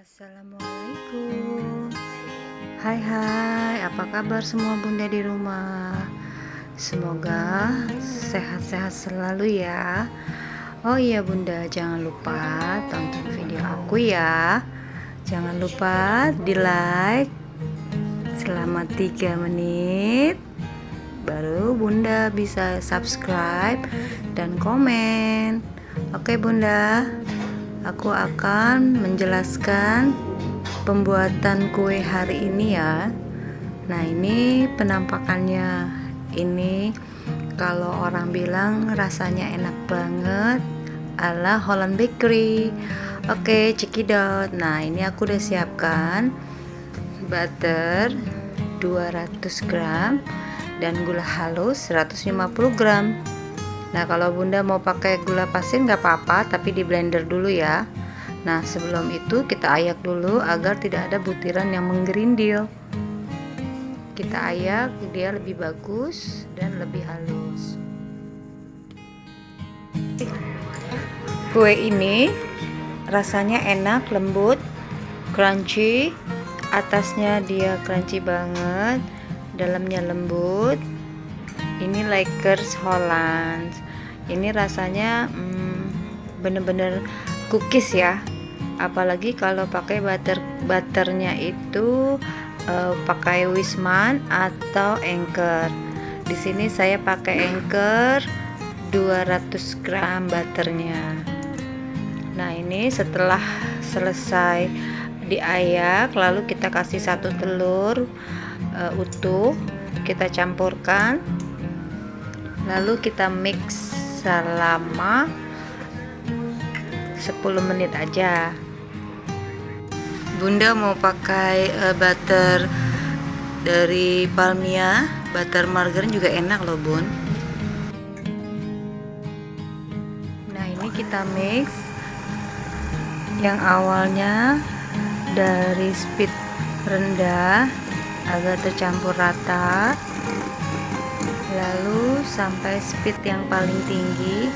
Assalamualaikum. Hai, apa kabar semua bunda di rumah? Semoga sehat-sehat selalu ya. Oh iya bunda, jangan lupa tonton video aku ya. Jangan lupa di like selama 3 menit. Baru bunda bisa subscribe dan komen. Oke bunda, aku akan menjelaskan pembuatan kue hari ini ya. Nah, ini penampakannya. Ini kalau orang bilang rasanya enak banget ala Holland Bakery. Oke, cekidot. Nah, ini aku udah siapkan butter 200 gram dan gula halus 150 gram. Nah, kalau bunda mau pakai gula pasir nggak apa-apa, tapi di blender dulu ya. Nah, sebelum itu kita ayak dulu agar tidak ada butiran yang menggerindil. Kita ayak dia lebih bagus dan lebih halus. Kue ini rasanya enak, lembut, crunchy. Atasnya dia crunchy banget, dalamnya lembut. Ini Lakers Holland. Ini rasanya bener-bener cookies ya. Apalagi kalau pakai butternya itu pakai Wisman atau Anchor. Di sini saya pakai Anchor 200 gram butternya. Nah, ini setelah selesai diayak, lalu kita kasih 1 telur utuh, kita campurkan. Lalu kita mix selama 10 menit aja. Bunda mau pakai butter dari Palmia, butter margarin juga enak loh bun. Nah, ini kita mix. Yang awalnya dari speed rendah agar tercampur rata, lalu sampai speed yang paling tinggi.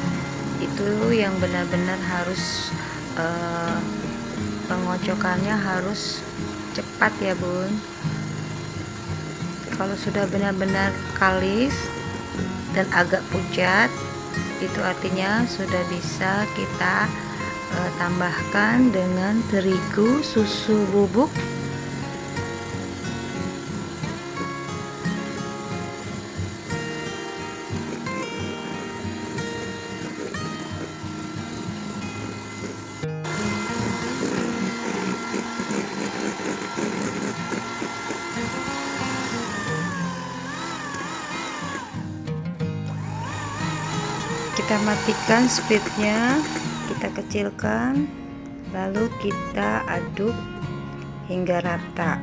Itu yang benar-benar harus pengocokannya harus cepat ya bun. Kalau sudah benar-benar kalis dan agak pucat, itu artinya sudah bisa kita tambahkan dengan terigu susu bubuk. Kita matikan speednya, kita kecilkan, lalu kita aduk hingga rata.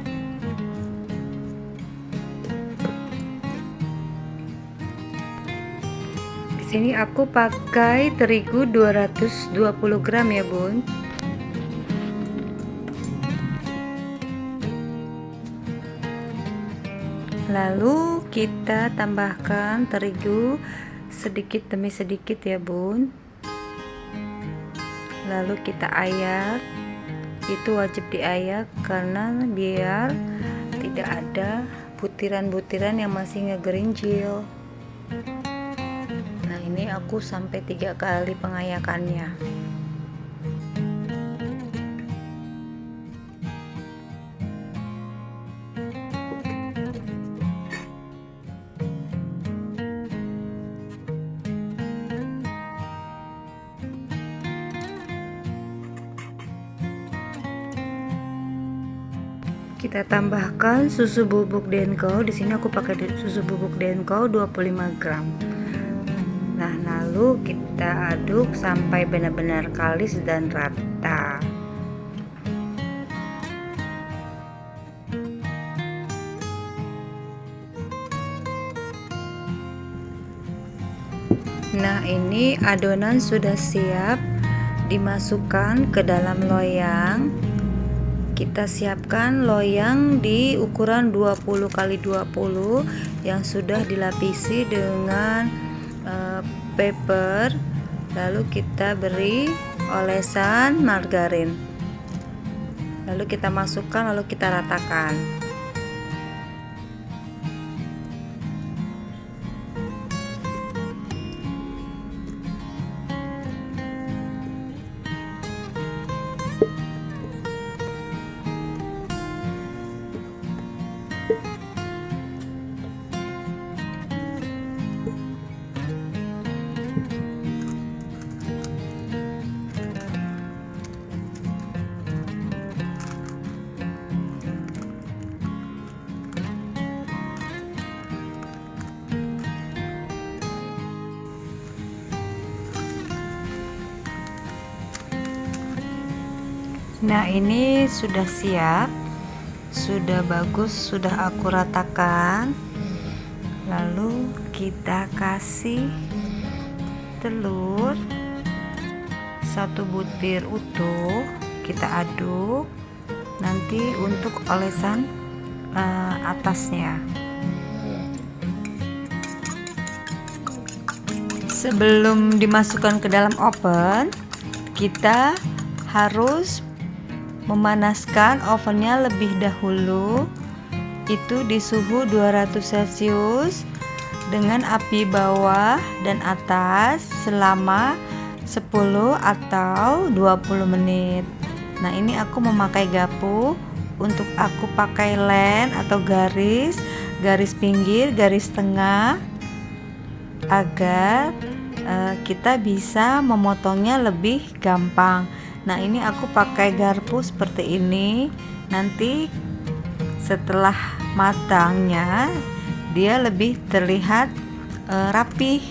Di sini aku pakai terigu 220 gram ya bun. Lalu kita tambahkan terigu sedikit demi sedikit ya bun. Lalu kita ayak. Itu wajib diayak karena biar tidak ada butiran-butiran yang masih ngegerinjil. Nah, ini aku sampai 3 kali pengayakannya. Kita tambahkan susu bubuk Denko. Di sini aku pakai susu bubuk Denko 25 gram. Nah, lalu kita aduk sampai benar-benar kalis dan rata. Nah, ini adonan sudah siap dimasukkan ke dalam loyang. Kita siapkan loyang di ukuran 20 x 20 yang sudah dilapisi dengan paper. Lalu kita beri olesan margarin. lalu kita masukkan, lalu kita ratakan. Nah, ini sudah siap, sudah bagus, sudah aku ratakan. Lalu kita kasih telur 1 butir utuh, kita aduk. Nanti untuk olesan atasnya. Sebelum dimasukkan ke dalam oven, kita harus memanaskan ovennya lebih dahulu, itu di suhu 200 celcius dengan api bawah dan atas selama 10 atau 20 menit. Nah, ini aku memakai gapu. Untuk aku pakai len atau garis pinggir, garis tengah, agar kita bisa memotongnya lebih gampang. Nah, ini aku pakai garpu seperti ini. Nanti setelah matangnya dia lebih terlihat rapih.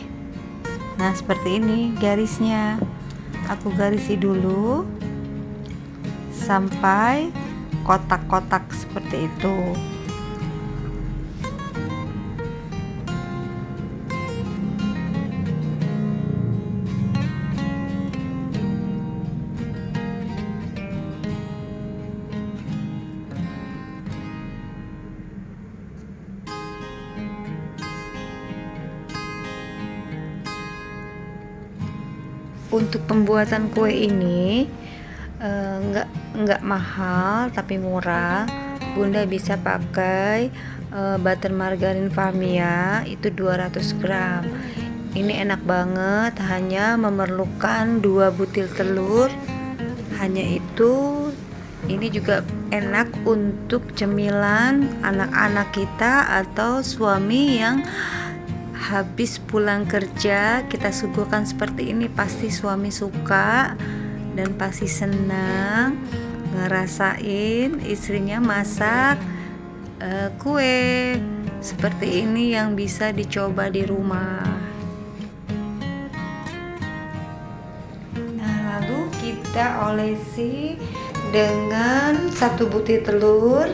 Nah, seperti ini garisnya. Aku garisi dulu sampai kotak-kotak seperti itu. Untuk pembuatan kue ini nggak mahal tapi murah. Bunda bisa pakai butter margarin Famia, itu 200 gram. Ini enak banget, hanya memerlukan 2 butir telur. Hanya itu. Ini juga enak untuk cemilan anak-anak kita atau suami yang habis pulang kerja, kita suguhkan seperti ini. Pasti suami suka dan pasti senang ngerasain istrinya masak kue seperti ini yang bisa dicoba di rumah. Nah, lalu kita olesi dengan 1 butir telur.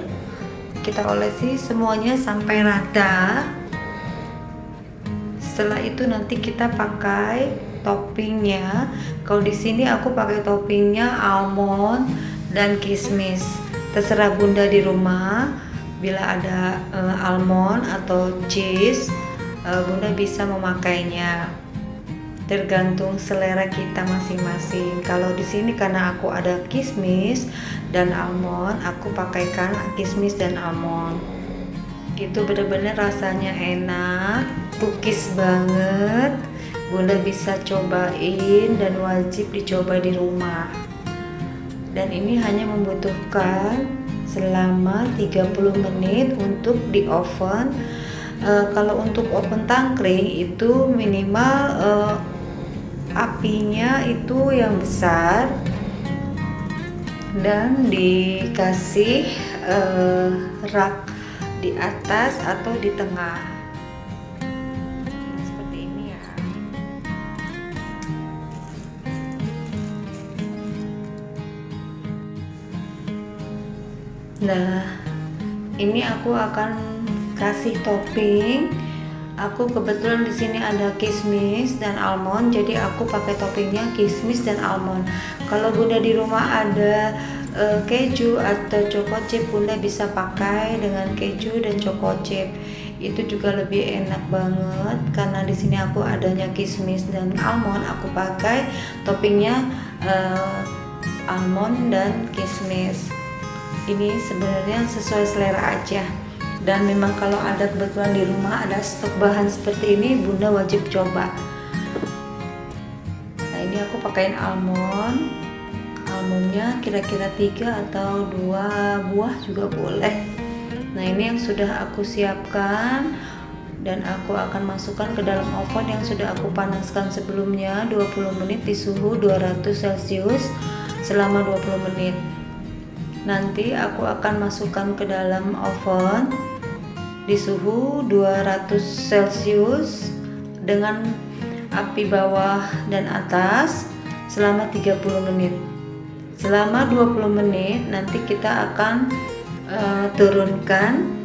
Kita olesi semuanya sampai rata. Setelah itu nanti kita pakai toppingnya. Kalau di sini aku pakai toppingnya almond dan kismis. Terserah Bunda di rumah. Bila ada almond atau cheese, Bunda bisa memakainya. Tergantung selera kita masing-masing. Kalau di sini karena aku ada kismis dan almond, aku pakaikan kismis dan almond. Itu benar-benar rasanya enak, cookies banget. Bunda bisa cobain dan wajib dicoba di rumah. Dan ini hanya membutuhkan selama 30 menit untuk di oven. Kalau untuk oven tangkring itu minimal apinya itu yang besar dan dikasih rak di atas atau di tengah. Nah, seperti ini ya. Nah, ini aku akan kasih topping. Aku kebetulan di sini ada kismis dan almond, jadi aku pakai toppingnya kismis dan almond. Kalau Bunda di rumah ada keju atau choco chip, Bunda bisa pakai dengan keju dan choco chip. Itu juga lebih enak banget karena di sini aku adanya kismis dan almond. Aku pakai toppingnya almond dan kismis. ini sebenarnya sesuai selera aja. Dan memang kalau ada kebetulan di rumah ada stok bahan seperti ini, bunda wajib coba. Nah ini aku pakaiin almondnya kira-kira 3 atau 2 buah juga boleh. Nah ini yang sudah aku siapkan dan aku akan masukkan ke dalam oven yang sudah aku panaskan sebelumnya 20 menit di suhu 200 celcius selama 20 menit. Nanti aku akan masukkan ke dalam oven di suhu 200 celcius dengan api bawah dan atas selama 30 menit. Selama 20 menit nanti kita akan turunkan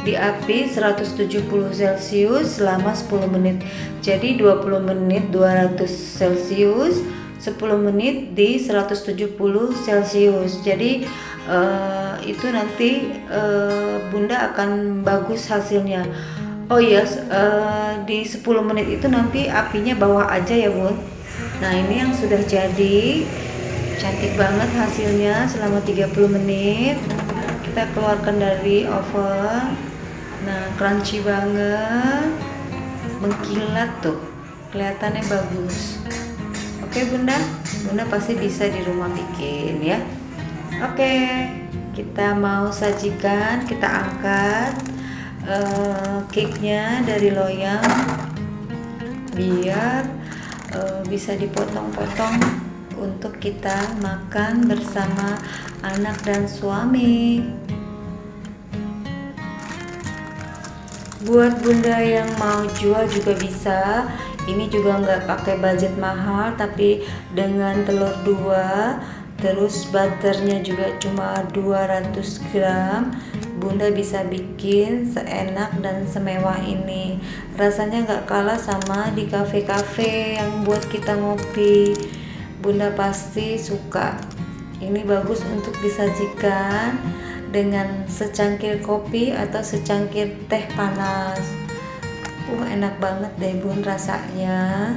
di api 170 celcius selama 10 menit. Jadi 20 menit 200 celcius, 10 menit di 170 celcius. Jadi itu nanti bunda akan bagus hasilnya. Oh iya, di 10 menit itu nanti apinya bawah aja ya bun. Nah ini yang sudah jadi, cantik banget hasilnya selama 30 menit. Kita keluarkan dari oven. Nah crunchy banget, mengkilat tuh, kelihatannya bagus. Oke bunda pasti bisa di rumah bikin ya. Oke, kita mau sajikan, kita angkat cake-nya dari loyang biar bisa dipotong-potong untuk kita makan bersama anak dan suami. Buat bunda yang mau jual juga bisa. Ini juga nggak pakai budget mahal, tapi dengan telur 2 terus butternya juga cuma 200 gram, bunda bisa bikin seenak dan semewah ini. Rasanya gak kalah sama di kafe-kafe yang buat kita ngopi. Bunda pasti suka. Ini bagus untuk disajikan dengan secangkir kopi atau secangkir teh panas. Enak banget deh bun rasanya.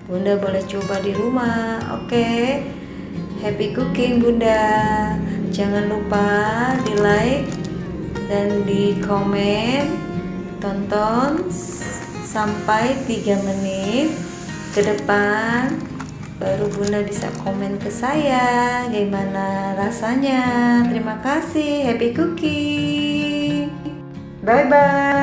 Bunda boleh coba di rumah. Oke. Happy cooking bunda. Jangan lupa di like dan di komen. Tonton sampai 3 menit ke depan, baru bunda bisa komen ke saya gimana rasanya. Terima kasih. Happy cooking. Bye bye.